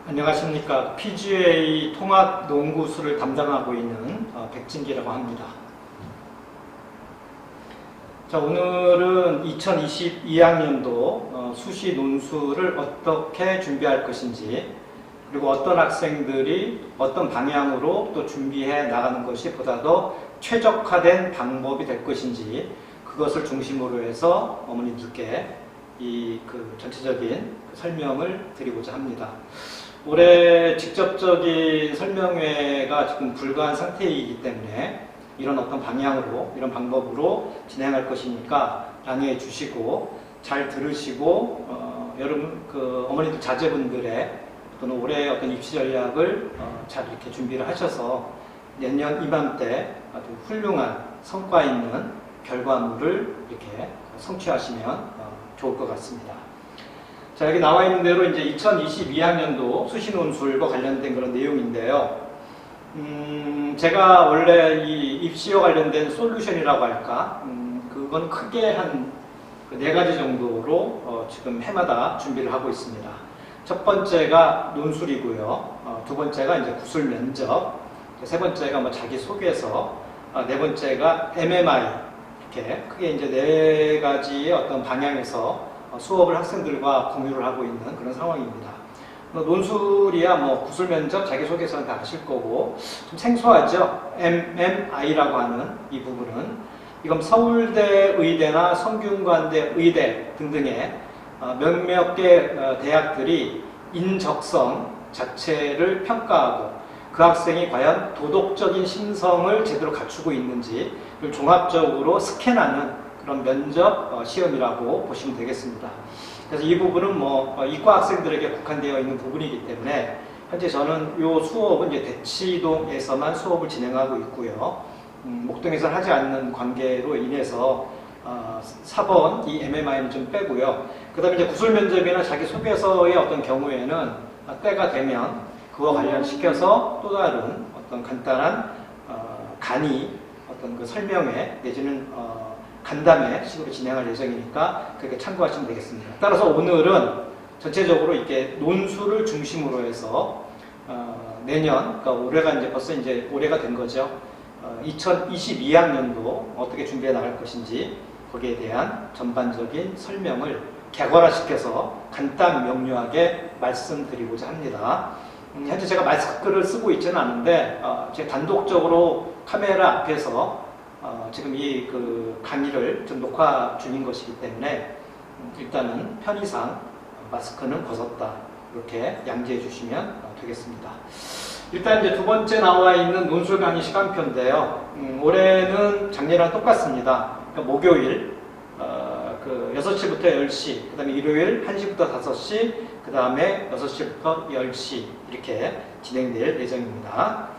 안녕하십니까. PGA 통합농구수를 담당하고 있는 백진기라고 합니다. 자, 오늘은 2022학년도 수시 논술을 어떻게 준비할 것인지, 그리고 어떤 학생들이 어떤 방향으로 또 준비해 나가는 것이 보다 더 최적화된 방법이 될 것인지, 그것을 중심으로 해서 어머니들께 이 전체적인 설명을 드리고자 합니다. 올해 직접적인 설명회가 지금 불가한 상태이기 때문에 이런 어떤 방향으로, 이런 방법으로 진행할 것이니까 양해해 주시고 잘 들으시고 여러분 어머니들 자제분들의 또는 올해 어떤 입시 전략을 잘 이렇게 준비를 하셔서 내년 이맘때 아주 훌륭한 성과 있는 결과물을 이렇게 성취하시면 좋을 것 같습니다. 자, 여기 나와 있는 대로 이제 2022학년도 수시 논술과 관련된 그런 내용인데요. 제가 원래 이 입시와 관련된 솔루션이라고 할까, 그건 크게 한 4가지 정도로 지금 해마다 준비를 하고 있습니다. 첫 번째가 논술이고요. 두 번째가 이제 구술 면접, 세 번째가 뭐 자기소개서, 네 번째가 MMI, 이렇게 크게 이제 4가지의 어떤 방향에서 수업을 학생들과 공유를 하고 있는 그런 상황입니다. 논술이야 뭐 구술 면접, 자기소개서는 다 아실 거고, 좀 생소하죠? MMI라고 하는 이 부분은 이건 서울대 의대나 성균관대 의대 등등의 몇몇 개 대학들이 인적성 자체를 평가하고 그 학생이 과연 도덕적인 심성을 제대로 갖추고 있는지 종합적으로 스캔하는 그런 면접 시험이라고 보시면 되겠습니다. 그래서 이 부분은 뭐 이과 학생들에게 국한되어 있는 부분이기 때문에 현재 저는 이 수업은 이제 대치동에서만 수업을 진행하고 있고요. 목동에서는 하지 않는 관계로 인해서 4번 이 MMI는 좀 빼고요. 그 다음에 이제 구술 면접이나 자기소개서의 어떤 경우에는 때가 되면 그와 관련시켜서 또 다른 어떤 간단한 강의, 어떤 그 설명회 내지는 간담회 식으로 진행할 예정이니까 그렇게 참고하시면 되겠습니다. 따라서 오늘은 전체적으로 이렇게 논술을 중심으로 해서 내년, 그러니까 올해가 이제 벌써 이제 올해가 된 거죠. 2022학년도 어떻게 준비해 나갈 것인지 거기에 대한 전반적인 설명을 객관화시켜서 간단 명료하게 말씀드리고자 합니다. 현재 제가 마스크를 쓰고 있지는 않은데 제가 단독적으로 카메라 앞에서 지금 이 강의를 좀 녹화 중인 것이기 때문에 일단은 편의상 마스크는 벗었다, 이렇게 양지해 주시면 되겠습니다. 일단 이제 두 번째 나와 있는 논술 강의 시간표인데요. 올해는 작년이랑 똑같습니다. 그러니까 목요일 6시부터 10시, 그 다음에 일요일 1시부터 5시, 그 다음에 6시부터 10시 이렇게 진행될 예정입니다.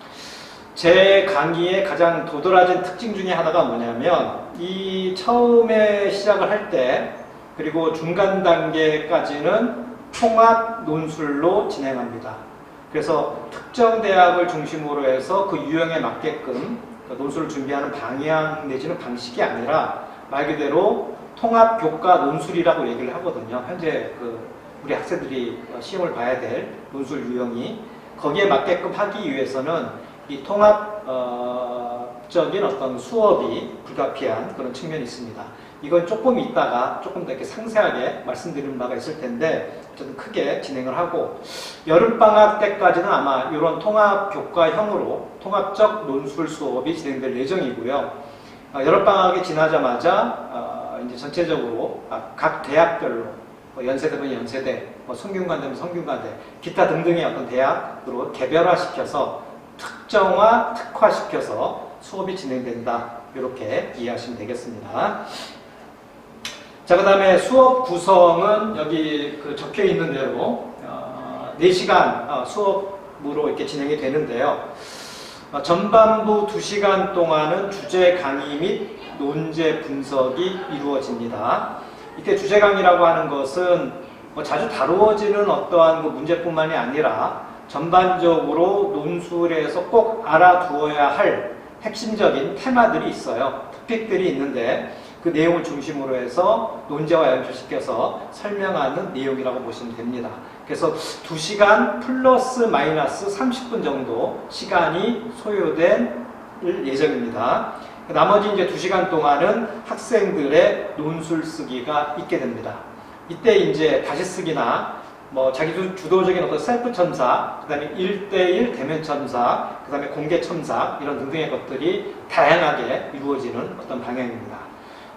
제 강의의 가장 도드라진 특징 중에 하나가 뭐냐면 이 처음에 시작을 할 때 그리고 중간 단계까지는 통합 논술로 진행합니다. 그래서 특정 대학을 중심으로 해서 그 유형에 맞게끔 논술을 준비하는 방향 내지는 방식이 아니라 말 그대로 통합 교과 논술이라고 얘기를 하거든요. 현재 우리 학생들이 시험을 봐야 될 논술 유형이 거기에 맞게끔 하기 위해서는 이 통합적인 어떤 수업이 불가피한 그런 측면이 있습니다. 이건 조금 있다가 조금 더 이렇게 상세하게 말씀드리는 바가 있을 텐데 좀 크게 진행을 하고 여름방학 때까지는 아마 이런 통합교과형으로 통합적 논술 수업이 진행될 예정이고요. 여름방학이 지나자마자 이제 전체적으로 각 대학별로 연세대면 연세대, 성균관대면 성균관대, 기타 등등의 어떤 대학으로 개별화시켜서 특정화, 특화시켜서 수업이 진행된다, 이렇게 이해하시면 되겠습니다. 자, 그 다음에 수업 구성은 여기 적혀 있는 대로 4시간 수업으로 이렇게 진행이 되는데요. 전반부 2시간 동안은 주제 강의 및 논제 분석이 이루어집니다. 이때 주제 강의라고 하는 것은 자주 다루어지는 어떠한 문제뿐만이 아니라 전반적으로 논술에서 꼭 알아두어야 할 핵심적인 테마들이 있어요. 토픽들이 있는데 그 내용을 중심으로 해서 논제와 연결시켜서 설명하는 내용이라고 보시면 됩니다. 그래서 2시간 플러스 마이너스 30분 정도 시간이 소요될 예정입니다. 나머지 이제 2시간 동안은 학생들의 논술 쓰기가 있게 됩니다. 이때 이제 다시 쓰기나 뭐 자기 주도적인 어떤 셀프 첨삭, 그 다음에 1대1 대면 첨삭, 그 다음에 공개 첨삭 이런 등등의 것들이 다양하게 이루어지는 어떤 방향입니다.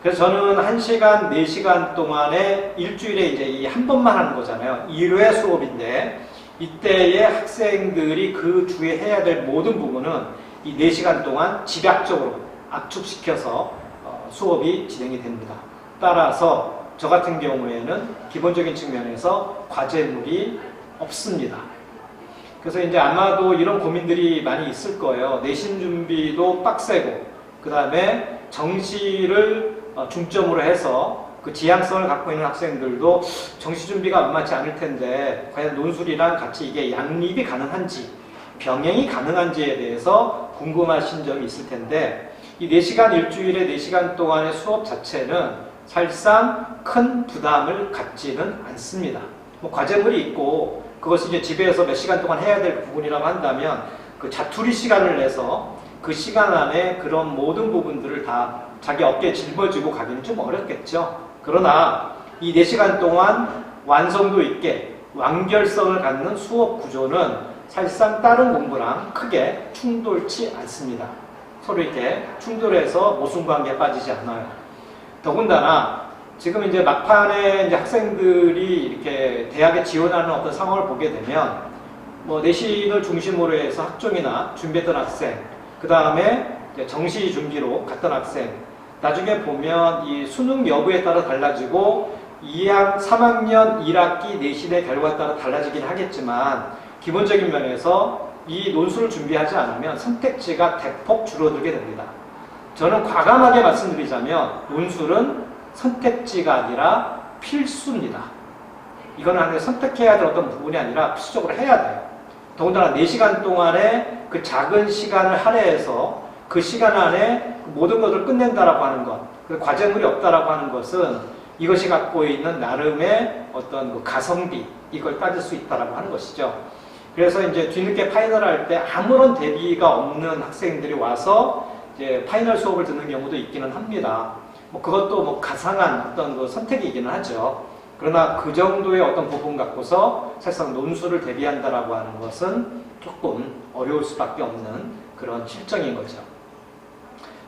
그래서 저는 1시간, 4시간 동안에 일주일에 이제 이 한 번만 하는 거잖아요. 1회 수업인데 이때의 학생들이 그 주에 해야 될 모든 부분은 이 4시간 동안 집약적으로 압축시켜서 수업이 진행이 됩니다. 따라서 저 같은 경우에는 기본적인 측면에서 과제물이 없습니다. 그래서 이제 아마도 이런 고민들이 많이 있을 거예요. 내신 준비도 빡세고, 그 다음에 정시를 중점으로 해서 그 지향성을 갖고 있는 학생들도 정시 준비가 만만치 않을 텐데, 과연 논술이랑 같이 이게 양립이 가능한지, 병행이 가능한지에 대해서 궁금하신 점이 있을 텐데, 이 4시간 일주일에 4시간 동안의 수업 자체는 사실상 큰 부담을 갖지는 않습니다. 뭐 과제물이 있고 그것이 이제 집에서 몇 시간 동안 해야 될 부분이라고 한다면 그 자투리 시간을 내서 그 시간 안에 그런 모든 부분들을 다 자기 어깨에 짊어지고 가기는 좀 어렵겠죠. 그러나 이 4시간 동안 완성도 있게 완결성을 갖는 수업 구조는 사실상 다른 공부랑 크게 충돌치 않습니다. 서로 이렇게 충돌해서 모순관계에 빠지지 않아요. 더군다나 지금 이제 막판에 이제 학생들이 이렇게 대학에 지원하는 어떤 상황을 보게 되면 뭐 내신을 중심으로 해서 학종이나 준비했던 학생, 그 다음에 정시 준비로 갔던 학생, 나중에 보면 이 수능 여부에 따라 달라지고 3학년 1학기 내신의 결과에 따라 달라지긴 하겠지만 기본적인 면에서 이 논술을 준비하지 않으면 선택지가 대폭 줄어들게 됩니다. 저는 과감하게 말씀드리자면 논술은 선택지가 아니라 필수입니다. 이거는 하나의 선택해야 될 어떤 부분이 아니라 필수적으로 해야 돼요. 더군다나 4시간 동안에 그 작은 시간을 할애해서 그 시간 안에 모든 것을 끝낸다라고 하는 것, 그 과제물이 없다라고 하는 것은 이것이 갖고 있는 나름의 어떤 그 가성비, 이걸 따질 수 있다라고 하는 것이죠. 그래서 이제 뒤늦게 파이널 할 때 아무런 대비가 없는 학생들이 와서 이제 파이널 수업을 듣는 경우도 있기는 합니다. 뭐 그것도 뭐 가상한 어떤 그 선택이기는 하죠. 그러나 그 정도의 어떤 부분 갖고서 사실상 논술을 대비한다라고 하는 것은 조금 어려울 수밖에 없는 그런 실정인 거죠.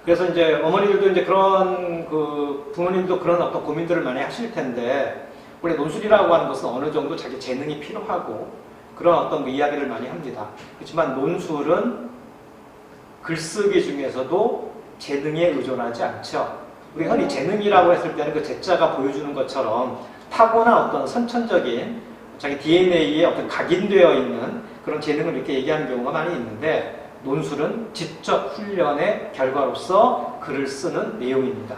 그래서 이제 어머니들도 이제 그런 그 부모님도 그런 어떤 고민들을 많이 하실 텐데, 원래 논술이라고 하는 것은 어느 정도 자기 재능이 필요하고 그런 어떤 그 이야기를 많이 합니다. 그렇지만 논술은 글쓰기 중에서도 재능에 의존하지 않죠. 우리가 흔히 재능이라고 했을 때는 그 제자가 보여주는 것처럼 타고난 어떤 선천적인 자기 DNA에 어떤 각인되어 있는 그런 재능을 이렇게 얘기하는 경우가 많이 있는데, 논술은 지적 훈련의 결과로서 글을 쓰는 내용입니다.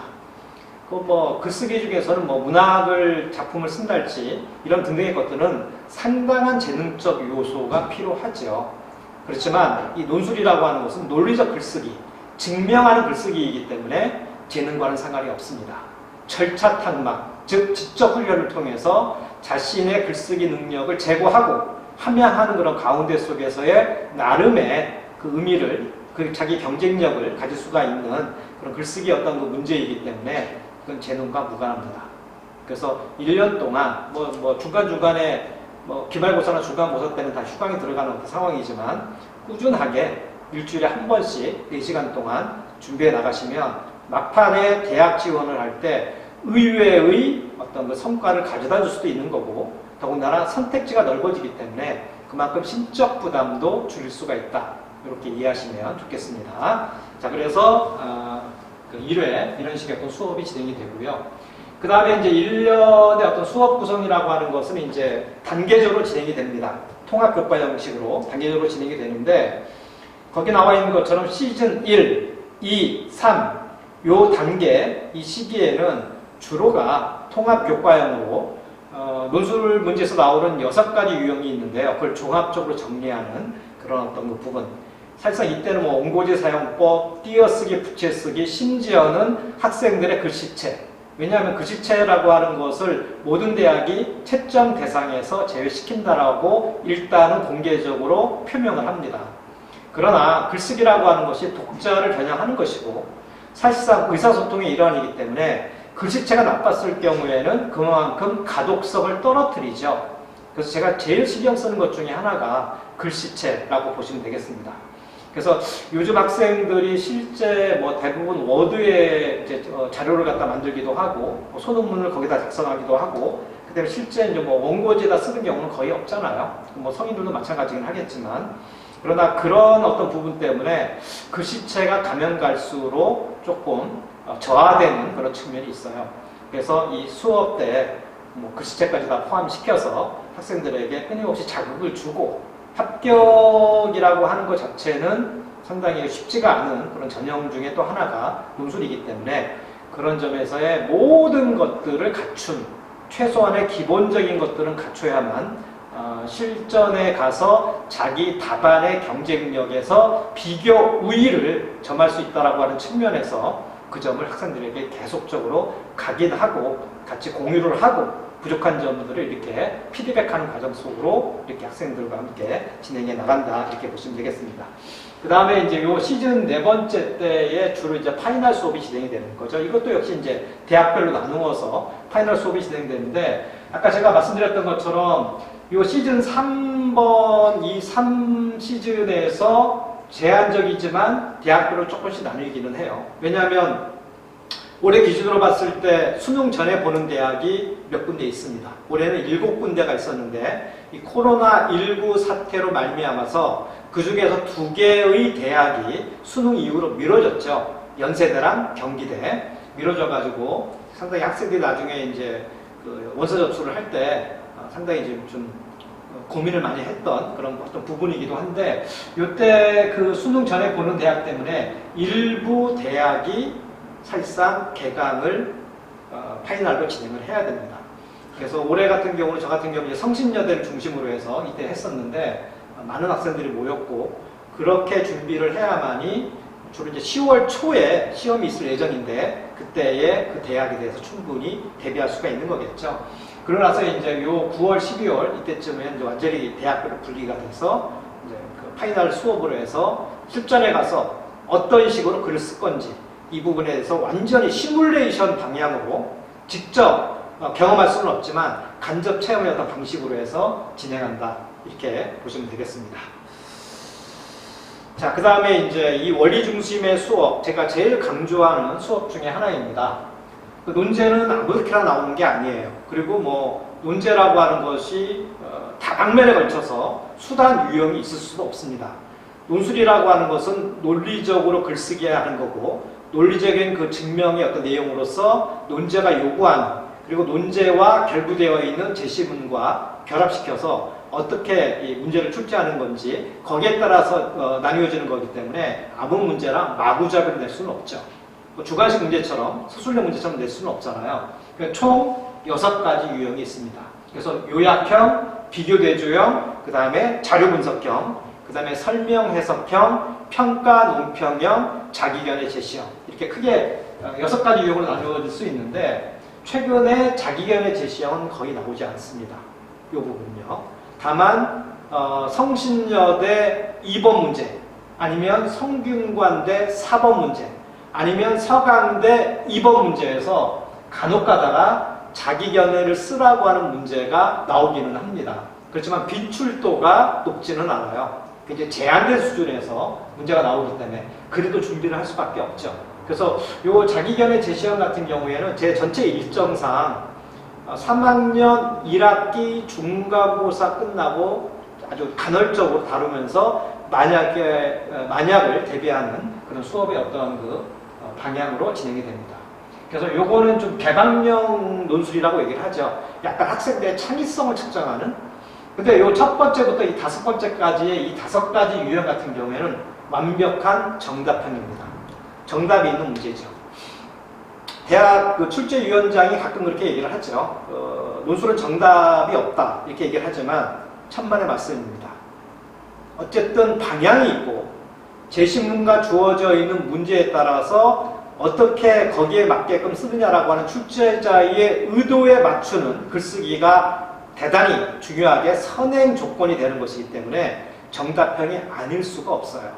그 뭐 글쓰기 중에서는 뭐 문학을 작품을 쓴달지 이런 등등의 것들은 상당한 재능적 요소가 필요하죠. 그렇지만 이 논술이라고 하는 것은 논리적 글쓰기, 증명하는 글쓰기이기 때문에 재능과는 상관이 없습니다. 절차 탕막, 즉 지적 훈련을 통해서 자신의 글쓰기 능력을 제고하고 함양하는 그런 가운데 속에서의 나름의 그 의미를, 그 자기 경쟁력을 가질 수가 있는 그런 글쓰기 어떤 그 문제이기 때문에 그건 재능과 무관합니다. 그래서 1년 동안 뭐 중간중간에 뭐 기말고사나 중간고사 때는 다 휴강이 들어가는 어떤 상황이지만 꾸준하게 일주일에 한 번씩 4시간 동안 준비해 나가시면 막판에 대학 지원을 할 때 의외의 어떤 그 성과를 가져다 줄 수도 있는 거고, 더군다나 선택지가 넓어지기 때문에 그만큼 심적 부담도 줄일 수가 있다. 이렇게 이해하시면 좋겠습니다. 자, 그래서 그 1회 이런 식의 어떤 수업이 진행이 되고요. 그 다음에 이제 1년의 어떤 수업 구성이라고 하는 것은 이제 단계적으로 진행이 됩니다. 통합교과 형식으로 단계적으로 진행이 되는데, 거기 나와 있는 것처럼 시즌 1, 2, 3, 요 단계, 이 시기에는 주로가 통합교과형으로 논술 문제에서 나오는 6가지 유형이 있는데요. 그걸 종합적으로 정리하는 그런 어떤 그 부분. 사실상 이때는 뭐 온고지 사용법, 띄어쓰기, 붙여쓰기, 심지어는 학생들의 글씨체, 왜냐하면 글씨체라고 하는 것을 모든 대학이 채점 대상에서 제외시킨다라고 일단은 공개적으로 표명을 합니다. 그러나 글쓰기라고 하는 것이 독자를 겨냥하는 것이고 사실상 의사소통의 일환이기 때문에 글씨체가 나빴을 경우에는 그만큼 가독성을 떨어뜨리죠. 그래서 제가 제일 신경 쓰는 것 중에 하나가 글씨체라고 보시면 되겠습니다. 그래서 요즘 학생들이 실제 뭐 대부분 워드에 이제 자료를 갖다 만들기도 하고 소논문을 거기다 작성하기도 하고 그다음에 실제 이제 뭐 원고지에다 쓰는 경우는 거의 없잖아요. 뭐 성인들도 마찬가지긴 하겠지만 그러나 그런 어떤 부분 때문에 글씨체가 가면 갈수록 조금 저하되는 그런 측면이 있어요. 그래서 이 수업 때 뭐 글씨체까지 다 포함시켜서 학생들에게 끊임없이 자극을 주고 합격이라고 하는 것 자체는 상당히 쉽지가 않은 그런 전형 중에 또 하나가 논술이기 때문에 그런 점에서의 모든 것들을 갖춘 최소한의 기본적인 것들은 갖춰야만 실전에 가서 자기 답안의 경쟁력에서 비교 우위를 점할 수 있다고 하는 측면에서 그 점을 학생들에게 계속적으로 각인하고 같이 공유를 하고 부족한 점들을 이렇게 피드백하는 과정 속으로 이렇게 학생들과 함께 진행해 나간다 이렇게 보시면 되겠습니다. 그 다음에 이제 요 시즌 4번째 때에 주로 이제 파이널 수업이 진행이 되는 거죠. 이것도 역시 이제 대학별로 나누어서 파이널 수업이 진행되는데 아까 제가 말씀드렸던 것처럼 요 시즌 3번 이 3시즌에서 제한적이지만 대학별로 조금씩 나뉘기는 해요. 왜냐하면 올해 기준으로 봤을 때 수능 전에 보는 대학이 몇 군데 있습니다. 올해는 7군데가 있었는데 이 코로나19 사태로 말미암아서 그 중에서 2개의 대학이 수능 이후로 미뤄졌죠. 연세대랑 경기대 미뤄져가지고 상당히 학생들이 나중에 이제 그 원서 접수를 할 때 상당히 이제 좀 고민을 많이 했던 그런 어떤 부분이기도 한데 이때 그 수능 전에 보는 대학 때문에 일부 대학이 사실상 개강을 파이널로 진행을 해야 됩니다. 그래서 올해 같은 경우는 저 같은 경우는 성신여대를 중심으로 해서 이때 했었는데 많은 학생들이 모였고 그렇게 준비를 해야만이 주로 이제 10월 초에 시험이 있을 예정인데 그때의 그 대학에 대해서 충분히 대비할 수가 있는 거겠죠. 그러고 나서 이제 요 9월, 12월 이때쯤에 이제 완전히 대학별로 분리가 돼서 이제 그 파이널 수업으로 해서 실전에 가서 어떤 식으로 글을 쓸 건지 이 부분에 대해서 완전히 시뮬레이션 방향으로 직접 경험할 수는 없지만 간접 체험의 어떤 방식으로 해서 진행한다 이렇게 보시면 되겠습니다. 자, 그 다음에 이제 이 원리 중심의 수업 제가 제일 강조하는 수업 중에 하나입니다. 그 논제는 아무렇게나 나오는 게 아니에요. 그리고 뭐 논제라고 하는 것이 다방면에 걸쳐서 수단 유형이 있을 수도 없습니다. 논술이라고 하는 것은 논리적으로 글쓰기 하는 거고 논리적인 그 증명의 어떤 내용으로서 논제가 요구하는 그리고 논제와 결부되어 있는 제시문과 결합시켜서 어떻게 이 문제를 출제하는 건지 거기에 따라서 나뉘어지는 거기 때문에 아무 문제랑 마구잡이로 낼 수는 없죠. 주관식 문제처럼 서술형 문제처럼 낼 수는 없잖아요. 그러니까 총 6가지 유형이 있습니다. 그래서 요약형, 비교대조형, 그 다음에 자료분석형, 그 다음에 설명해석형, 평가 논평형, 자기견의 제시형 이렇게 크게 6가지 유형으로 나누어질 수 있는데 최근에 자기견의 제시형은 거의 나오지 않습니다. 이 부분은요. 다만 성신여대 2번 문제 아니면 성균관대 4번 문제 아니면 서강대 2번 문제에서 간혹 가다가 자기견을 쓰라고 하는 문제가 나오기는 합니다. 그렇지만 비출도가 높지는 않아요. 이제 제한된 수준에서 문제가 나오기 때문에 그래도 준비를 할 수밖에 없죠. 그래서 요 자기견의 제시형 같은 경우에는 제 전체 일정상 3학년 1학기 중간고사 끝나고 아주 간헐적으로 다루면서 만약을 대비하는 그런 수업의 어떤 그 방향으로 진행이 됩니다. 그래서 요거는 좀 개방형 논술이라고 얘기를 하죠. 약간 학생들의 창의성을 측정하는. 근데 요 첫 번째부터 이 5번째까지의 이 5가지 유형 같은 경우에는 완벽한 정답형입니다. 정답이 있는 문제죠. 대학 그 출제위원장이 가끔 그렇게 얘기를 하죠. 논술은 정답이 없다 이렇게 얘기를 하지만 천만의 말씀입니다. 어쨌든 방향이 있고 제시문과 주어져 있는 문제에 따라서 어떻게 거기에 맞게끔 쓰느냐라고 하는 출제자의 의도에 맞추는 글쓰기가 대단히 중요하게 선행 조건이 되는 것이기 때문에 정답형이 아닐 수가 없어요.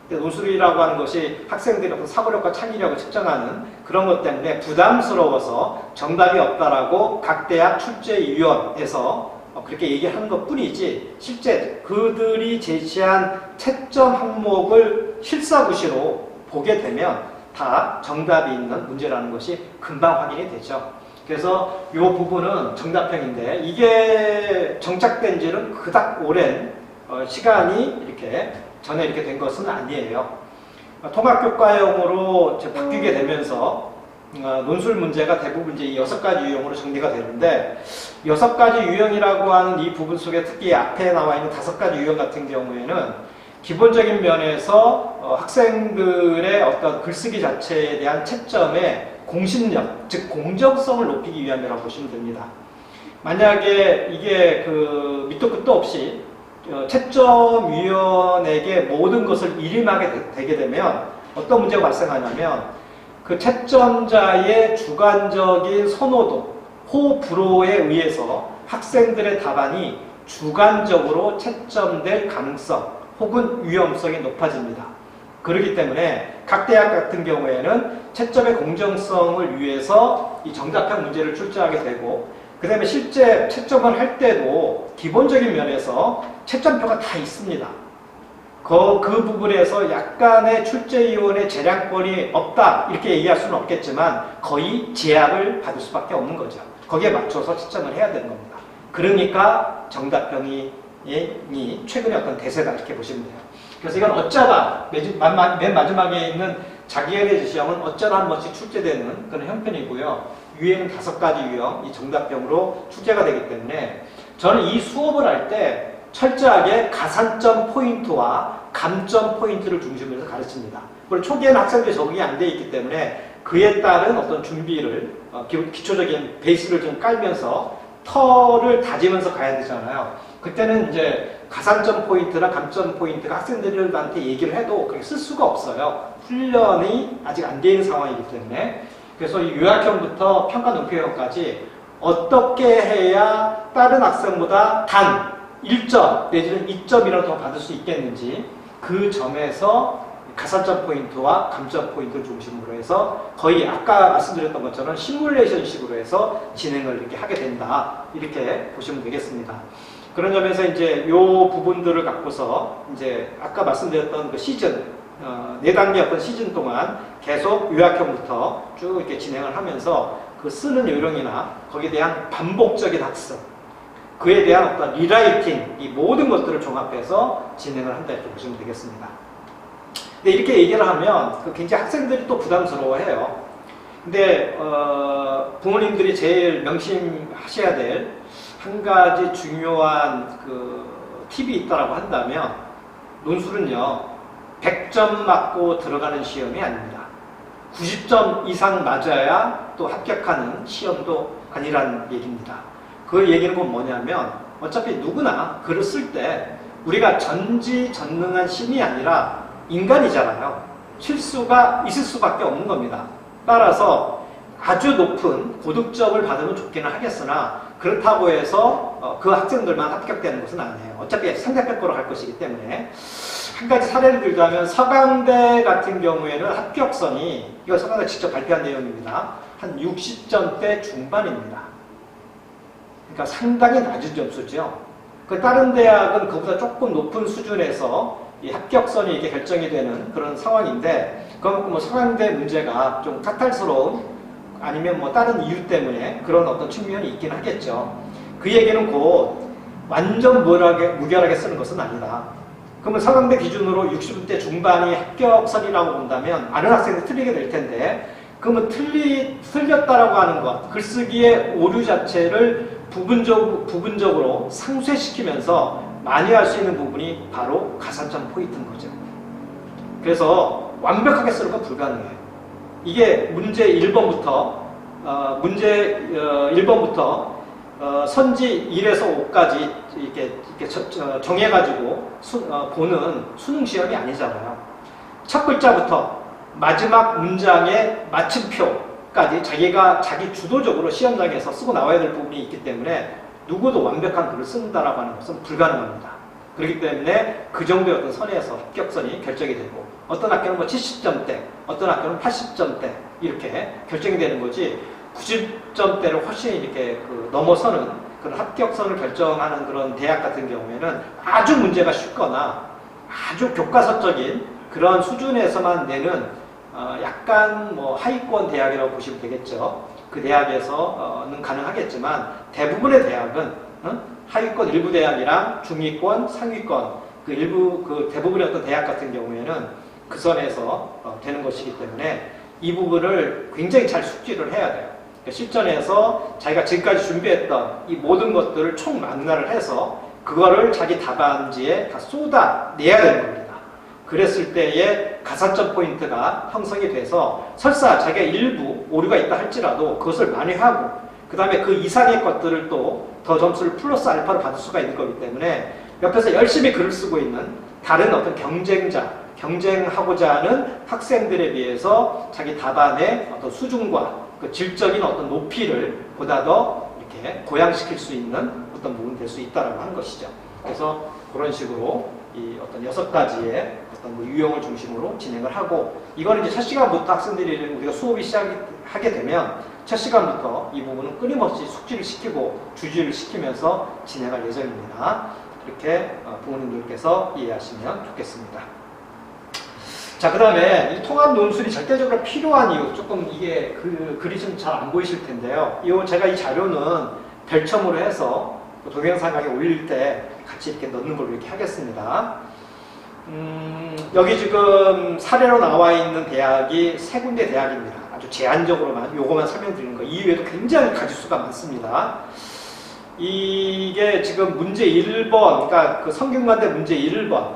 논술이라고 하는 것이 학생들의 어떤 사고력과 창의력을 측정하는 그런 것 때문에 부담스러워서 정답이 없다라고 각 대학 출제위원회에서 그렇게 얘기하는 것 뿐이지, 실제 그들이 제시한 채점 항목을 실사구시로 보게 되면 다 정답이 있는 문제라는 것이 금방 확인이 되죠. 그래서 이 부분은 정답형인데, 이게 정착된 지는 그닥 오랜 시간이 이렇게 전에 이렇게 된 것은 아니에요. 통합교과형으로 바뀌게 되면서 논술 문제가 대부분 이제 이 6가지 유형으로 정리가 되는데, 6가지 유형이라고 하는 이 부분 속에 특히 앞에 나와 있는 5가지 유형 같은 경우에는 기본적인 면에서 학생들의 어떤 글쓰기 자체에 대한 채점의 공신력, 즉 공정성을 높이기 위함이라고 보시면 됩니다. 만약에 이게 그 밑도 끝도 없이 채점위원에게 모든 것을 일임하게 되게 되면 어떤 문제가 발생하냐면, 그 채점자의 주관적인 선호도, 호불호에 의해서 학생들의 답안이 주관적으로 채점될 가능성 혹은 위험성이 높아집니다. 그렇기 때문에 각 대학 같은 경우에는 채점의 공정성을 위해서 이 정답형 문제를 출제하게 되고, 그 다음에 실제 채점을 할 때도 기본적인 면에서 채점표가 다 있습니다. 그 부분에서 약간의 출제위원회 재량권이 없다 이렇게 얘기할 수는 없겠지만 거의 제약을 받을 수밖에 없는 거죠. 거기에 맞춰서 채점을 해야 되는 겁니다. 그러니까 정답형이 최근의 어떤 대세다 이렇게 보시면 돼요. 그래서 이건 어쩌다 맨 마지막에 있는 자기애의 지시형은 어쩌다 한 번씩 출제되는 그런 형편이고요. 유형은 5가지 유형, 이 정답형으로 출제가 되기 때문에 저는 이 수업을 할 때 철저하게 가산점 포인트와 감점 포인트를 중심으로 해서 가르칩니다. 물론 초기에는 학생들이 적응이 안 돼 있기 때문에 그에 따른 어떤 준비를, 기초적인 베이스를 좀 깔면서 터를 다지면서 가야 되잖아요. 그때는 이제 가산점 포인트나 감점 포인트가 학생들한테 얘기를 해도 그렇게 쓸 수가 없어요. 훈련이 아직 안 돼 있는 상황이기 때문에. 그래서 이 요약형부터 평가 논평형까지 어떻게 해야 다른 학생보다 단 1점 내지는 2점이라도 더 받을 수 있겠는지, 그 점에서 가산점 포인트와 감점 포인트를 중심으로 해서 거의 아까 말씀드렸던 것처럼 시뮬레이션식으로 해서 진행을 이렇게 하게 된다, 이렇게 보시면 되겠습니다. 그런 점에서 이제 요 부분들을 갖고서 이제 아까 말씀드렸던 그 시즌, 4단계 어떤 시즌 동안 계속 요약형부터 쭉 이렇게 진행을 하면서 그 쓰는 요령이나 거기에 대한 반복적인 학습, 그에 대한 어떤 리라이팅, 이 모든 것들을 종합해서 진행을 한다 이렇게 보시면 되겠습니다. 근데 이렇게 얘기를 하면 굉장히 학생들이 또 부담스러워해요. 근데 부모님들이 제일 명심하셔야 될 한 가지 중요한 그 팁이 있다라고 한다면, 논술은요 100점 맞고 들어가는 시험이 아닙니다. 90점 이상 맞아야 또 합격하는 시험도 아니라는 얘기입니다. 그 얘기는 뭐냐면, 어차피 누구나 글을 쓸 때 우리가 전지전능한 신이 아니라 인간이잖아요. 실수가 있을 수밖에 없는 겁니다. 따라서 아주 높은 고득점을 받으면 좋기는 하겠으나 그렇다고 해서 그 학생들만 합격되는 것은 아니에요. 어차피 상대편 거로 할 것이기 때문에. 한 가지 사례를 들자면 서강대 같은 경우에는 합격선이, 이거 서강대 직접 발표한 내용입니다, 한 60점대 중반입니다. 그러니까 상당히 낮은 점수죠. 그 다른 대학은 그보다 조금 높은 수준에서 이 합격선이 이렇게 결정이 되는 그런 상황인데, 그건 뭐 서강대 문제가 좀 까탈스러운, 아니면 뭐 다른 이유 때문에 그런 어떤 측면이 있긴 하겠죠. 그 얘기는 곧 완전 무결하게 쓰는 것은 아니다. 그러면 서강대 기준으로 60대 중반이 합격선이라고 본다면 많은 학생들이 틀리게 될 텐데, 그러면 틀렸다라고 하는 것, 글쓰기의 오류 자체를 부분적으로 상쇄시키면서 많이 할 수 있는 부분이 바로 가산점 포인트인 거죠. 그래서 완벽하게 쓰는 건 불가능해요. 이게 문제 1번부터 선지 1에서 5까지 이렇게 정해가지고 보는 수능 시험이 아니잖아요. 첫 글자부터 마지막 문장의 마침표까지 자기가 자기 주도적으로 시험장에서 쓰고 나와야 될 부분이 있기 때문에 누구도 완벽한 글을 쓴다라고 하는 것은 불가능합니다. 그렇기 때문에 그 정도의 어떤 선에서 합격선이 결정이 되고 어떤 학교는 뭐 70점대, 어떤 학교는 80점대 이렇게 결정이 되는 거지 90점대를 훨씬 이렇게 넘어서는 그런 합격선을 결정하는 그런 대학 같은 경우에는 아주 문제가 쉽거나 아주 교과서적인 그런 수준에서만 내는 약간 뭐 하위권 대학이라고 보시면 되겠죠. 그 대학에서는 가능하겠지만 대부분의 대학은 하위권 일부 대학이랑 중위권, 상위권 그 일부 그 대부분의 어떤 대학 같은 경우에는 그 선에서 되는 것이기 때문에 이 부분을 굉장히 잘 숙지를 해야 돼요. 실전에서 자기가 지금까지 준비했던 이 모든 것들을 총망라를 해서 그거를 자기 답안지에 다 쏟아내야 되는 겁니다. 그랬을 때에 가산점 포인트가 형성이 돼서 설사 자기가 일부 오류가 있다 할지라도 그것을 만회하고 그 다음에 그 이상의 것들을 또 더 점수를 플러스 알파로 받을 수가 있는 거기 때문에 옆에서 열심히 글을 쓰고 있는 다른 어떤 경쟁하고자 하는 학생들에 비해서 자기 답안의 어떤 수준과 그 질적인 어떤 높이를 보다 더 이렇게 고양시킬 수 있는 어떤 부분이 될 수 있다라고 하는 것이죠. 그래서 그런 식으로 이 어떤 6가지의 어떤 뭐 유형을 중심으로 진행을 하고 이거는 이제 첫 시간부터 학생들이 우리가 수업이 시작하게 되면 첫 시간부터 이 부분은 끊임없이 숙지를 시키고 주지를 시키면서 진행할 예정입니다. 이렇게 부모님들께서 이해하시면 좋겠습니다. 자, 그 다음에 이 통합 논술이 절대적으로 필요한 이유, 조금 이게 글이 좀 잘 안 보이실 텐데요. 제가 이 자료는 별첨으로 해서 동영상 강의 올릴 때 같이 이렇게 넣는 걸로 이렇게 하겠습니다. 여기 지금 사례로 나와 있는 대학이 3군데 대학입니다. 아주 제한적으로만 요거만 설명드리는 거. 이외에도 굉장히 가지수가 많습니다. 이게 지금 문제 1번, 그러니까 그 성균관대 문제 1번,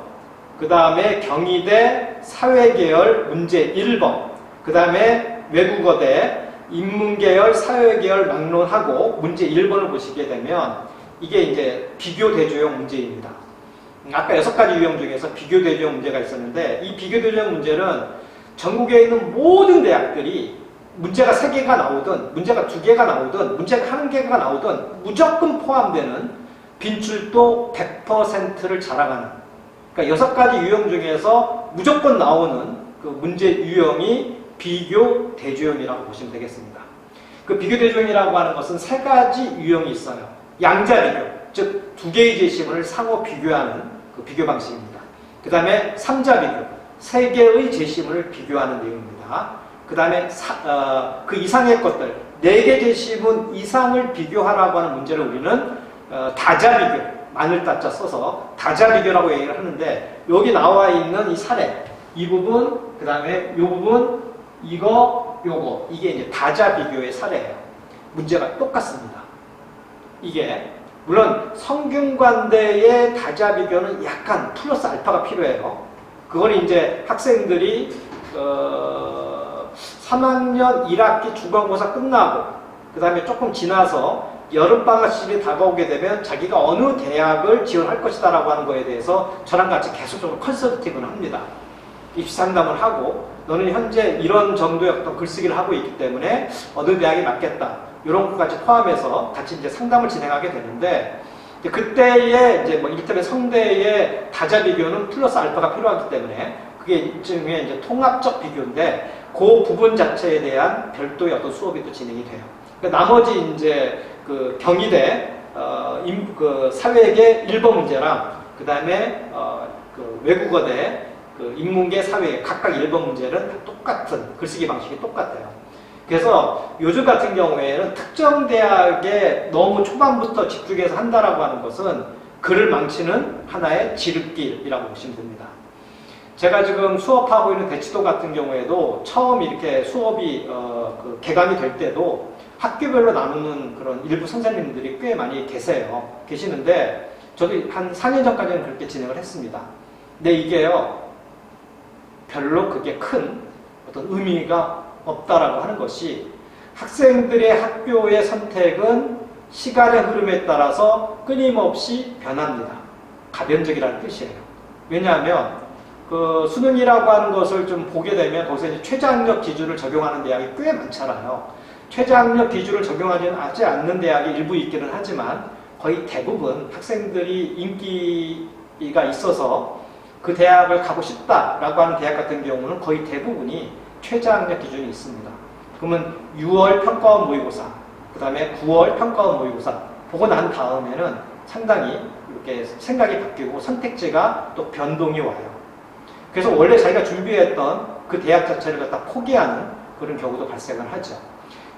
그 다음에 경희대 사회계열 문제 1번, 그 다음에 외국어대 인문계열 사회계열 막론하고 문제 1번을 보시게 되면 이게 이제 비교 대조형 문제입니다. 아까 6가지 유형 중에서 비교 대조형 문제가 있었는데 이 비교 대조형 문제는 전국에 있는 모든 대학들이 문제가 3개가 나오든 문제가 2개가 나오든 문제가 1개가 나오든 무조건 포함되는 빈출도 100%를 자랑하는, 그러니까 6가지 유형 중에서 무조건 나오는 그 문제 유형이 비교 대조형이라고 보시면 되겠습니다. 그 비교 대조형이라고 하는 것은 3가지 유형이 있어요. 양자 비교, 즉 2개의 제시문을 상호 비교하는 그 비교 방식입니다. 그 다음에 3자 비교, 3개의 제시문을 비교하는 내용입니다. 그 다음에 그 이상의 것들, 4개 제시문 이상을 비교하라고 하는 문제를 우리는 다자 비교, 마늘 따자 써서 다자 비교라고 얘기를 하는데 여기 나와 있는 이 사례, 이 부분, 그 다음에 이 부분, 요거, 이게 이제 다자 비교의 사례예요. 문제가 똑같습니다. 이게 물론 성균관대의 다자 비교는 약간 플러스 알파가 필요해요. 그걸 이제 학생들이 3학년 1학기 중간고사 끝나고 그 다음에 조금 지나서 여름방학 시즌이 다가오게 되면 자기가 어느 대학을 지원할 것이다 라고 하는 거에 대해서 저랑 같이 계속적으로 컨설팅을 합니다. 입시 상담을 하고 너는 현재 이런 정도의 어떤 글쓰기를 하고 있기 때문에 어느 대학이 맞겠다. 이런 것까지 포함해서 같이 이제 상담을 진행하게 되는데 그때의 이제 뭐 이를테면 성대의 다자 비교는 플러스 알파가 필요하기 때문에 그게 일종의 이제 통합적 비교인데 그 부분 자체에 대한 별도의 어떤 수업이 또 진행이 돼요. 그러니까 나머지 이제 그 경희대 그 사회계 1번 문제랑 그 다음에 그 외국어대 그 인문계 사회 각각 1번 문제는 똑같은 글쓰기 방식이 똑같아요. 그래서 요즘 같은 경우에는 특정 대학에 너무 초반부터 집중해서 한다라고 하는 것은 글을 망치는 하나의 지름길이라고 보시면 됩니다. 제가 지금 수업하고 있는 대치도 같은 경우에도 처음 이렇게 수업이 그 개강이 될 때도 학교별로 나누는 그런 일부 선생님들이 꽤 많이 계시는데 저도 한 4년 전까지는 그렇게 진행을 했습니다. 근데 이게요 별로 그게 큰 어떤 의미가 없다라고 하는 것이 학생들의 학교의 선택은 시간의 흐름에 따라서 끊임없이 변합니다. 가변적이라는 뜻이에요. 왜냐하면 그 수능이라고 하는 것을 좀 보게 되면 거기서 이제 최저학력 기준을 적용하는 대학이 꽤 많잖아요. 최저학력 기준을 적용하지 않는 대학이 일부 있기는 하지만 거의 대부분 학생들이 인기가 있어서 그 대학을 가고 싶다라고 하는 대학 같은 경우는 거의 대부분이 최저학력 기준이 있습니다. 그러면 6월 평가원 모의고사, 그 다음에 9월 평가원 모의고사 보고 난 다음에는 상당히 이렇게 생각이 바뀌고 선택지가 또 변동이 와요. 그래서 원래 자기가 준비했던 그 대학 자체를 갖다 포기하는 그런 경우도 발생을 하죠.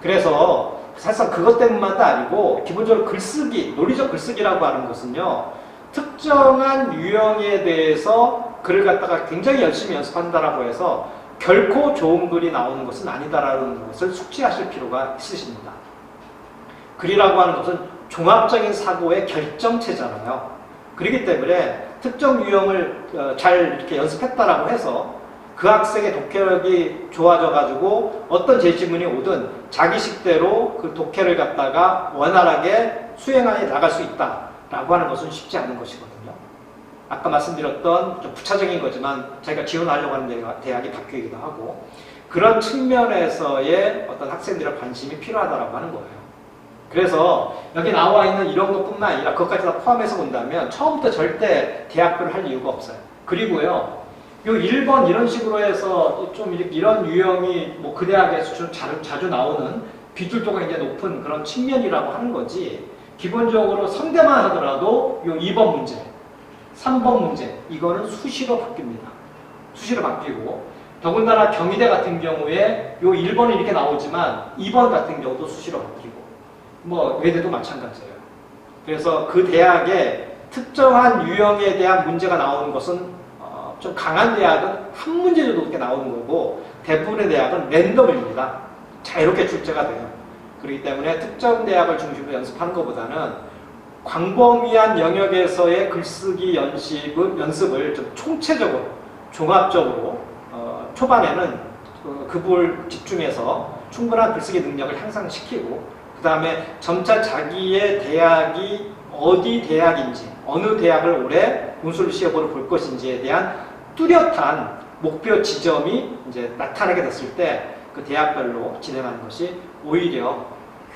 그래서 사실상 그것 때문만도 아니고 기본적으로 글쓰기, 논리적 글쓰기라고 하는 것은요. 특정한 유형에 대해서 글을 갖다가 굉장히 열심히 연습한다라고 해서 결코 좋은 글이 나오는 것은 아니다라는 것을 숙지하실 필요가 있으십니다. 글이라고 하는 것은 종합적인 사고의 결정체잖아요. 그렇기 때문에 특정 유형을 잘 이렇게 연습했다라고 해서 그 학생의 독해력이 좋아져가지고 어떤 제시문이 오든 자기 식대로 그 독해를 갖다가 원활하게 수행하에 나갈 수 있다라고 하는 것은 쉽지 않은 것이거든요. 아까 말씀드렸던 좀 부차적인 거지만 자기가 지원하려고 하는 대학이 바뀌기도 하고 그런 측면에서의 어떤 학생들의 관심이 필요하다고 하는 거예요. 그래서 여기 나와 있는 이런 것뿐만 아니라 그것까지 다 포함해서 본다면 처음부터 절대 대학교를 할 이유가 없어요. 그리고요, 요 1번 이런 식으로 해서 좀 이런 유형이 뭐 그 대학에서 자주 나오는 비율도가 굉장히 높은 그런 측면이라고 하는 거지 기본적으로 성대만 하더라도 요 2번 문제, 3번 문제 이거는 수시로 바뀝니다. 수시로 바뀌고 더군다나 경희대 같은 경우에 요 1번이 이렇게 나오지만 2번 같은 경우도 수시로 바뀌고 뭐 외대도 마찬가지예요. 그래서 그 대학에 특정한 유형에 대한 문제가 나오는 것은 좀 강한 대학은 한 문제 정도 이렇게 나오는 거고 대부분의 대학은 랜덤입니다. 자유롭게 출제가 돼요. 그렇기 때문에 특정 대학을 중심으로 연습하는 것보다는 광범위한 영역에서의 글쓰기 연습을 좀 총체적으로 종합적으로 초반에는 그 부분을 집중해서 충분한 글쓰기 능력을 향상시키고 그 다음에 점차 자기의 대학이 어디 대학인지 어느 대학을 올해 논술 시험으로 볼 것인지에 대한 뚜렷한 목표 지점이 이제 나타나게 됐을 때 그 대학별로 진행하는 것이 오히려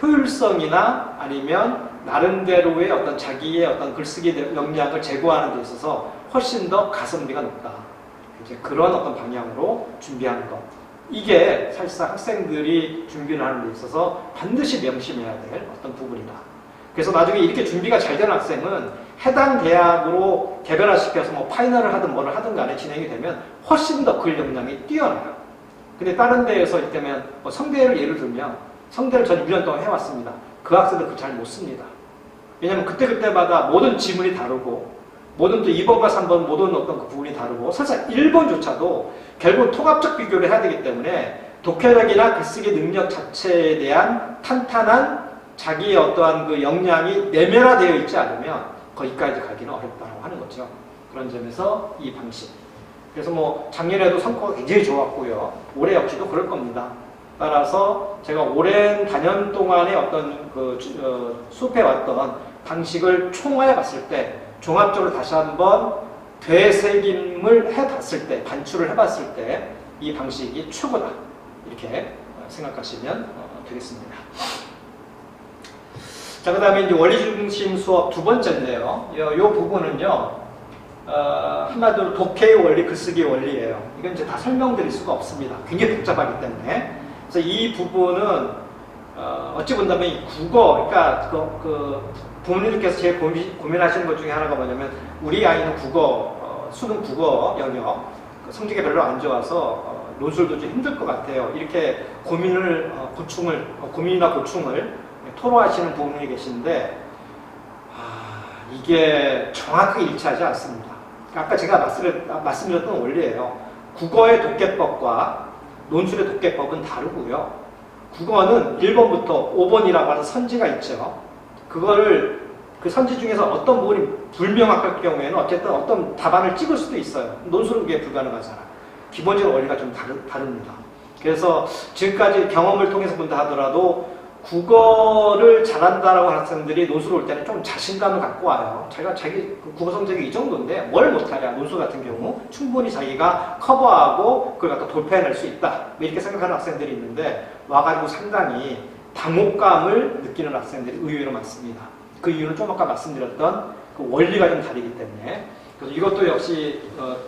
효율성이나 아니면 나름대로의 어떤 자기의 어떤 글쓰기 역량을 제고하는 데 있어서 훨씬 더 가성비가 높다. 이제 그런 어떤 방향으로 준비하는 것. 이게 사실상 학생들이 준비를 하는 데 있어서 반드시 명심해야 될 어떤 부분이다. 그래서 나중에 이렇게 준비가 잘 되는 학생은 해당 대학으로 개별화시켜서 뭐 파이널을 하든 뭐를 하든 간에 진행이 되면 훨씬 더 글 역량이 뛰어나요. 근데 다른 데에서 있다면 뭐 성대를 예를 들면 성대를 전 1년 동안 해왔습니다. 그 학생들 그 잘 못 씁니다. 왜냐하면 그때그때마다 모든 지문이 다르고 모든 또 2번과 3번 모든 어떤 그 부분이 다르고 사실 1번조차도 결국 통합적 비교를 해야 되기 때문에 독해력이나 글쓰기 능력 자체에 대한 탄탄한 자기의 어떠한 그 역량이 내면화되어 있지 않으면 거기까지 가기는 어렵다고 하는 거죠. 그런 점에서 이 방식. 그래서 뭐 작년에도 성과가 굉장히 좋았고요. 올해 역시도 그럴 겁니다. 따라서 제가 오랜 단연 동안의 어떤 그 수업해왔던 방식을 총화해 봤을 때 종합적으로 다시 한번 되새김을 해봤을 때 반출을 해봤을 때 이 방식이 최고다. 이렇게 생각하시면 되겠습니다. 자, 그 다음에 이제 원리 중심 수업 두 번째인데요. 이 부분은요, 한마디로 독해의 원리, 글쓰기 원리예요. 이건 이제 다 설명드릴 수가 없습니다. 굉장히 복잡하기 때문에. 그래서 이 부분은, 어찌 본다면 이 국어, 그러니까 부모님들께서 제일 고민하시는 것 중에 하나가 뭐냐면, 우리 아이는 국어, 수능 국어 영역, 성적이 별로 안 좋아서, 논술도 좀 힘들 것 같아요. 이렇게 고민이나 고충을 토로하시는 부모님이 계신데 이게 정확하게 일치하지 않습니다. 아까 제가 말씀드렸던 원리예요. 국어의 독해법과 논술의 독해법은 다르고요. 국어는 1번부터 5번이라고 하는 선지가 있죠. 그거를 그 선지 중에서 어떤 부분이 불명확할 경우에는 어쨌든 어떤 답안을 찍을 수도 있어요. 논술은 그게 불가능하잖아요. 기본적인 원리가 좀 다릅니다. 그래서 지금까지 경험을 통해서 본다 하더라도 국어를 잘한다라고 하는 학생들이 논술을 올 때는 좀 자신감을 갖고 와요. 자기 국어 성적이 이 정도인데 뭘 못하냐. 논술 같은 경우 충분히 자기가 커버하고 그걸 갖다 돌파해낼 수 있다. 이렇게 생각하는 학생들이 있는데 와가지고 상당히 당혹감을 느끼는 학생들이 의외로 많습니다. 그 이유는 좀 아까 말씀드렸던 그 원리가 좀 다르기 때문에. 그래서 이것도 역시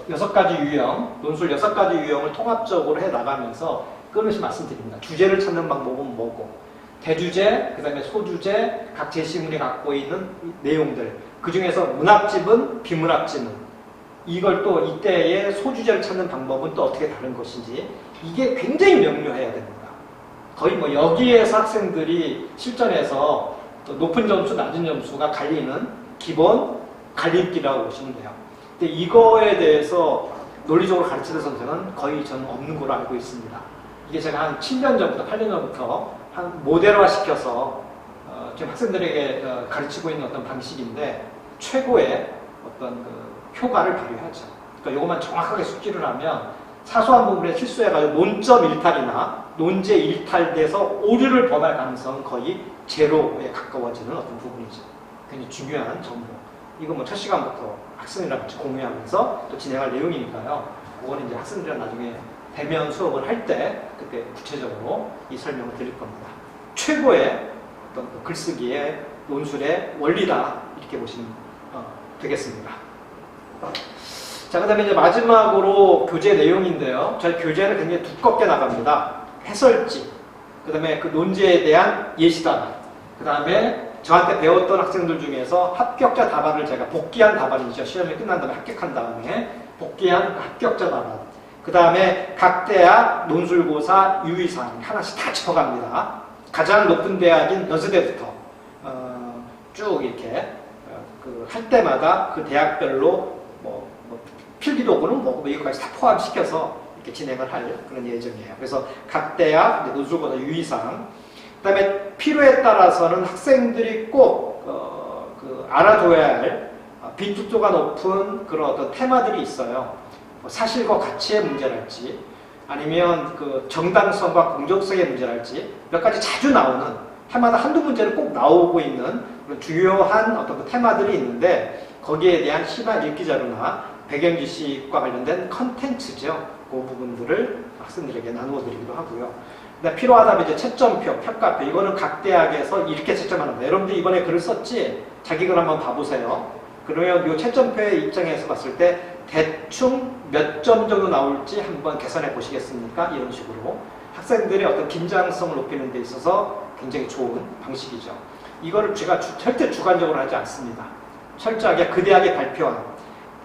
6가지 유형, 논술 6가지 유형을 통합적으로 해나가면서 끊임없이 말씀드립니다. 주제를 찾는 방법은 뭐고, 대주제, 그 다음에 소주제, 각 제시문이 갖고 있는 내용들, 그 중에서 문학집은, 비문학집은, 이걸 또 이때의 소주제를 찾는 방법은 또 어떻게 다른 것인지, 이게 굉장히 명료해야 됩니다. 거의 뭐 여기에서 학생들이 실전에서 높은 점수, 낮은 점수가 갈리는 기본 갈림길이라고 보시면 돼요. 근데 이거에 대해서 논리적으로 가르치는 선생은 거의 저는 없는 걸로 알고 있습니다. 이게 제가 한 7년 전부터, 8년 전부터 한 모델화 시켜서 지금 학생들에게 가르치고 있는 어떤 방식인데 최고의 어떤 그 효과를 발휘하죠. 그러니까 이것만 정확하게 숙지를 하면 사소한 부분에 실수해가지고 논점 일탈이나 논제 일탈돼서 오류를 범할 가능성은 거의 제로에 가까워지는 어떤 부분이죠. 굉장히 중요한 정보. 이거 뭐 첫 시간부터 학생이랑 같이 공유하면서 또 진행할 내용이니까요. 그거는 이제 학생들이랑 나중에 대면 수업을 할 때 그때 구체적으로 이 설명을 드릴 겁니다. 최고의 어떤 그 글쓰기의 논술의 원리다 이렇게 보시면 되겠습니다. 자, 그 다음에 이제 마지막으로 교재 내용인데요. 저희 교재는 굉장히 두껍게 나갑니다. 해설지, 그 다음에 그 논제에 대한 예시답안, 그 다음에 저한테 배웠던 학생들 중에서 합격자 답안을 제가 복귀한 답안이죠. 시험이 끝난 다음에 합격한 다음에 복귀한 합격자 답안, 그 다음에 각 대학 논술고사 유의사항 하나씩 다 짚어갑니다. 가장 높은 대학인 여수대부터 쭉 이렇게 할 때마다 그 대학별로 필기도구는 뭐 이것까지 다 포함시켜서 이렇게 진행을 할 그런 예정이에요. 그래서 각 대학 논술고사 유의사항, 그 다음에 필요에 따라서는 학생들이 꼭 알아둬야 할 빈투도가 높은 그런 어떤 테마들이 있어요. 사실과 가치의 문제랄지, 아니면 그 정당성과 공정성의 문제랄지 몇 가지 자주 나오는, 해마다 한두 문제는 꼭 나오고 있는 그런 주요한 어떤 그 테마들이 있는데 거기에 대한 심한 읽기 자료나 배경 지식과 관련된 컨텐츠죠. 그 부분들을 학생들에게 나누어 드리기도 하고요. 필요하다면 이제 채점표, 평가표, 이거는 각 대학에서 이렇게 채점하는 거예요. 여러분들 이번에 글을 썼지? 자기 글 한번 봐보세요. 그러면 이 채점표의 입장에서 봤을 때 대충 몇 점 정도 나올지 한번 계산해 보시겠습니까? 이런 식으로 학생들의 어떤 긴장성을 높이는 데 있어서 굉장히 좋은 방식이죠. 이거를 제가 절대 주관적으로 하지 않습니다. 철저하게 그 대학이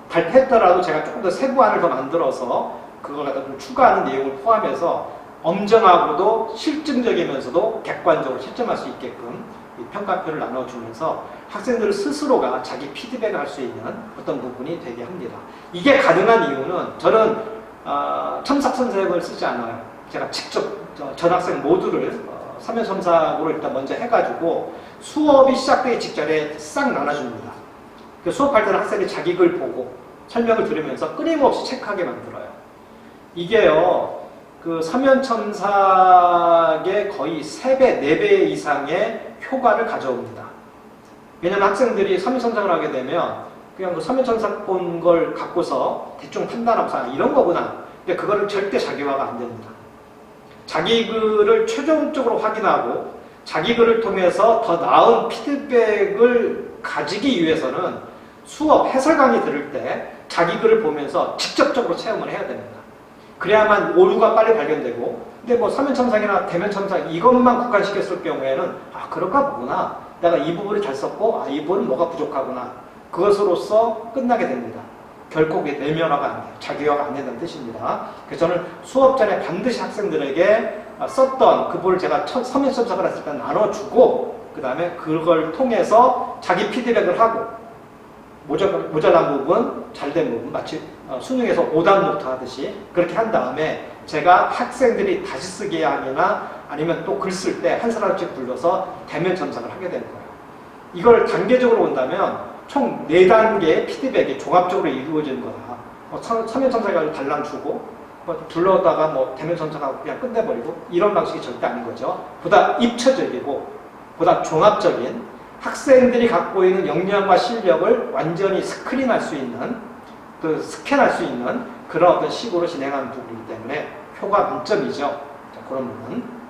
발표했더라도 제가 조금 더 세부안을 더 만들어서 그걸 갖다 좀 추가하는 내용을 포함해서 엄정하고도 실증적이면서도 객관적으로 채점할 수 있게끔 이 평가표를 나눠주면서 학생들 스스로가 자기 피드백을 할 수 있는 어떤 부분이 되게 합니다. 이게 가능한 이유는 저는 첨삭선생을 쓰지 않아요. 제가 직접 전 학생 모두를 서면첨삭으로 일단 먼저 해가지고 수업이 시작되기 직전에 싹 나눠줍니다. 수업할 때는 학생이 자기 글 보고 설명을 들으면서 끊임없이 체크하게 만들어요. 이게요, 그 서면첨삭의 거의 3배, 4배 이상의 효과를 가져옵니다. 왜냐하면 학생들이 서면첨삭을 하게 되면 그냥 그 서면첨삭 본 걸 갖고서 대충 판단하고 이런 거구나. 근데 그거를 절대 자기화가 안 됩니다. 자기 글을 최종적으로 확인하고 자기 글을 통해서 더 나은 피드백을 가지기 위해서는 수업 해설 강의 들을 때 자기 글을 보면서 직접적으로 체험을 해야 됩니다. 그래야만 오류가 빨리 발견되고, 근데 뭐 서면첨삭이나 대면첨삭 이것만 국한시켰을 경우에는 그럴까 보구나. 내가 이 부분을 잘 썼고 이 부분은 뭐가 부족하구나. 그것으로서 끝나게 됩니다. 결코 그게 내면화가 안 돼요. 자기화가 안 된다는 뜻입니다. 그래서 저는 수업 전에 반드시 학생들에게 썼던 그 부분을 제가 서면첨삭을 했을 때 나눠주고 그 다음에 그걸 통해서 자기 피드백을 하고 모자란 부분, 잘된 부분, 마치 수능에서 오답노트 하듯이 그렇게 한 다음에 제가 학생들이 다시 쓰기 하거나 아니면 또 글 쓸 때 한 사람씩 불러서 대면 첨삭을 하게 되는 거예요. 이걸 단계적으로 본다면 총 4단계의 피드백이 종합적으로 이루어지는 거다. 서면 첨삭을 달랑 주고 뭐 둘러다가 뭐 대면 선착하고 그냥 끝내버리고 이런 방식이 절대 아닌 거죠. 보다 입체적이고 보다 종합적인 학생들이 갖고 있는 역량과 실력을 완전히 스크린할 수 있는 스캔할 수 있는 그런 어떤 식으로 진행하는 부분이기 때문에 효과 만점이죠. 자, 그런 부분.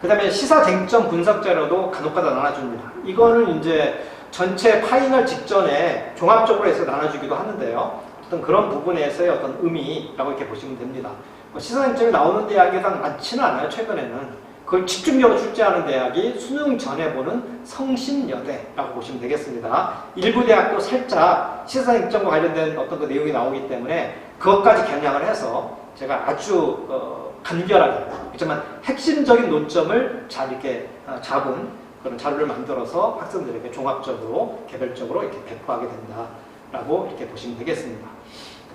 그 다음에 시사 쟁점 분석 자료도 간혹가다 나눠줍니다. 이거는 이제 전체 파이널 직전에 종합적으로 해서 나눠주기도 하는데요. 어떤 그런 부분에서의 어떤 의미라고 이렇게 보시면 됩니다. 시사 쟁점이 나오는 대학이 많지는 않아요. 최근에는. 그걸 집중적으로 출제하는 대학이 수능 전에 보는 성신여대라고 보시면 되겠습니다. 일부 대학도 살짝 시사 쟁점과 관련된 어떤 그 내용이 나오기 때문에 그것까지 겨냥을 해서 제가 아주 간결하게, 그렇지만 핵심적인 논점을 잘 이렇게 잡은 그런 자료를 만들어서 학생들에게 종합적으로, 개별적으로 이렇게 배포하게 된다라고 이렇게 보시면 되겠습니다.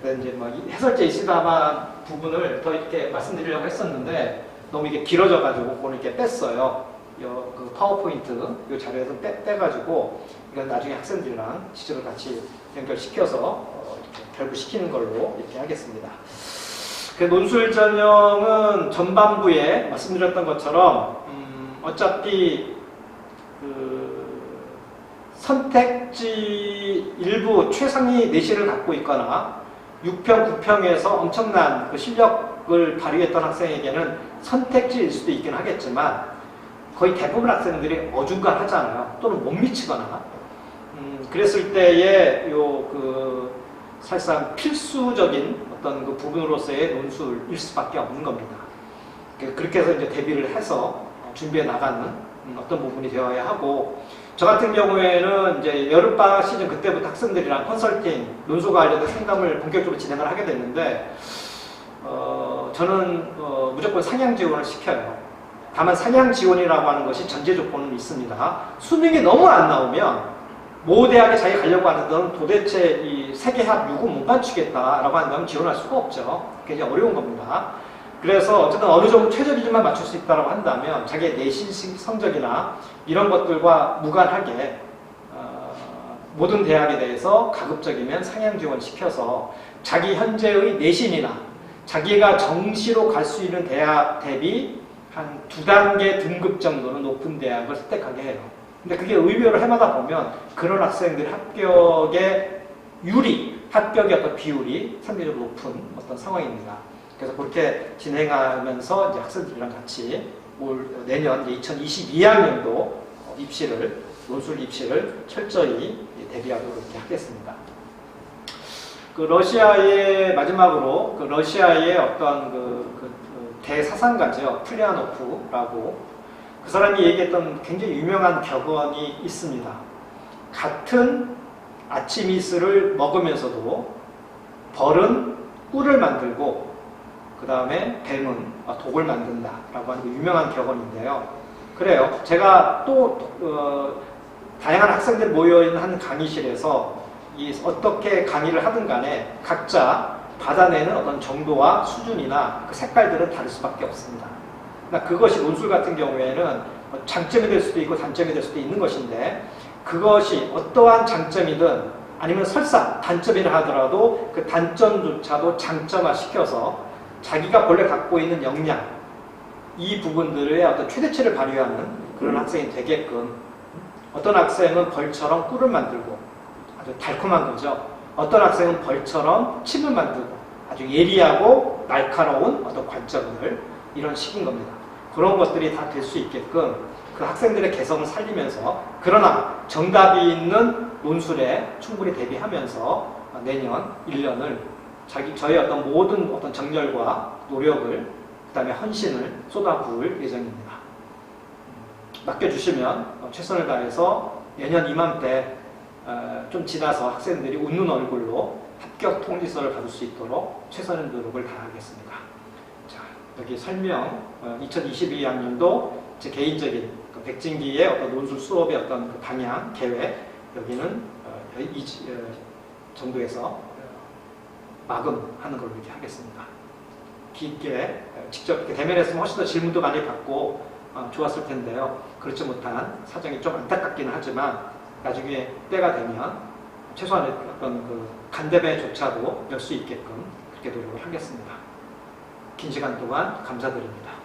그래서 이제 뭐 해설제 이시다마 부분을 더 이렇게 말씀드리려고 했었는데 너무 이게 길어져가지고 그걸 이렇게 뺐어요. 그 파워포인트 이 자료에서 빼가지고 이건 나중에 학생들이랑 지적을 같이 연결시켜서 이렇게 결부시키는 걸로 이렇게 하겠습니다. 그 논술 전형은 전반부에 말씀드렸던 것처럼 어차피 그 선택지 일부 최상위 내신을 갖고 있거나 6평, 9평에서 엄청난 그 실력을 발휘했던 학생에게는 선택지일 수도 있긴 하겠지만 거의 대부분 학생들이 어중간하잖아요. 또는 못 미치거나 그랬을 때에 사실상 필수적인 어떤 그 부분으로서의 논술일 수밖에 없는 겁니다. 그렇게 해서 이제 대비를 해서 준비해 나가는 어떤 부분이 되어야 하고, 저 같은 경우에는 이제 여름방학 시즌 그때부터 학생들이랑 컨설팅, 논술과 관련된 상담을 본격적으로 진행을 하게 됐는데, 저는 무조건 상향 지원을 시켜요. 다만 상향 지원이라고 하는 것이 전제 조건은 있습니다. 수능이 너무 안 나오면 모 대학에 자기가 가려고 하는 데는 도대체 이 세계합 6은 못 맞추겠다라고 한다면 지원할 수가 없죠. 굉장히 어려운 겁니다. 그래서 어쨌든 어느 정도 최저 기준만 맞출 수 있다고 한다면 자기의 내신 성적이나 이런 것들과 무관하게 모든 대학에 대해서 가급적이면 상향 지원시켜서 자기 현재의 내신이나 자기가 정시로 갈 수 있는 대학 대비 한 2단계 등급 정도는 높은 대학을 선택하게 해요. 근데 그게 의외로 해마다 보면 그런 학생들 합격의 합격의 어떤 비율이 상대적으로 높은 어떤 상황입니다. 그래서 그렇게 진행하면서 이제 학생들이랑 같이 내년 2022학년도 논술 입시를 철저히 대비하도록 이렇게 하겠습니다. 마지막으로 러시아의 어떤 대사상가죠. 플레아노프라고 그 사람이 얘기했던 굉장히 유명한 격언이 있습니다. 같은 아침 이슬을 먹으면서도 벌은 꿀을 만들고 그 다음에 뱀은 독을 만든다라고 하는 유명한 격언인데요. 그래요. 제가 또 다양한 학생들 모여있는 한 강의실에서 어떻게 강의를 하든 간에 각자 받아내는 어떤 정도와 수준이나 그 색깔들은 다를 수밖에 없습니다. 그것이 논술 같은 경우에는 장점이 될 수도 있고 단점이 될 수도 있는 것인데, 그것이 어떠한 장점이든 아니면 설사 단점이라 하더라도 그 단점조차도 장점화 시켜서 자기가 본래 갖고 있는 역량, 이 부분들의 어떤 최대치를 발휘하는 그런 학생이 되게끔, 어떤 학생은 벌처럼 꿀을 만들고 아주 달콤한 거죠. 어떤 학생은 벌처럼 침을 만들고 아주 예리하고 날카로운 어떤 관점을, 이런 식인 겁니다. 그런 것들이 다 될 수 있게끔 그 학생들의 개성을 살리면서, 그러나 정답이 있는 논술에 충분히 대비하면서 내년 1년을 저의 어떤 모든 어떤 정열과 노력을, 그 다음에 헌신을 쏟아부을 예정입니다. 맡겨주시면 최선을 다해서 내년 이맘때 좀 지나서 학생들이 웃는 얼굴로 합격 통지서를 받을 수 있도록 최선의 노력을 다하겠습니다. 자, 여기 설명, 2022학년도 제 개인적인 백진기의 어떤 논술 수업의 어떤 그 방향, 계획, 여기는 이 정도에서 마감하는 걸로 이렇게 하겠습니다. 깊게 직접 이렇게 대면했으면 훨씬 더 질문도 많이 받고 좋았을 텐데요. 그렇지 못한 사정이 좀 안타깝기는 하지만 나중에 때가 되면 최소한의 어떤 그 간대배조차도 열 수 있게끔 그렇게 노력을 하겠습니다. 긴 시간 동안 감사드립니다.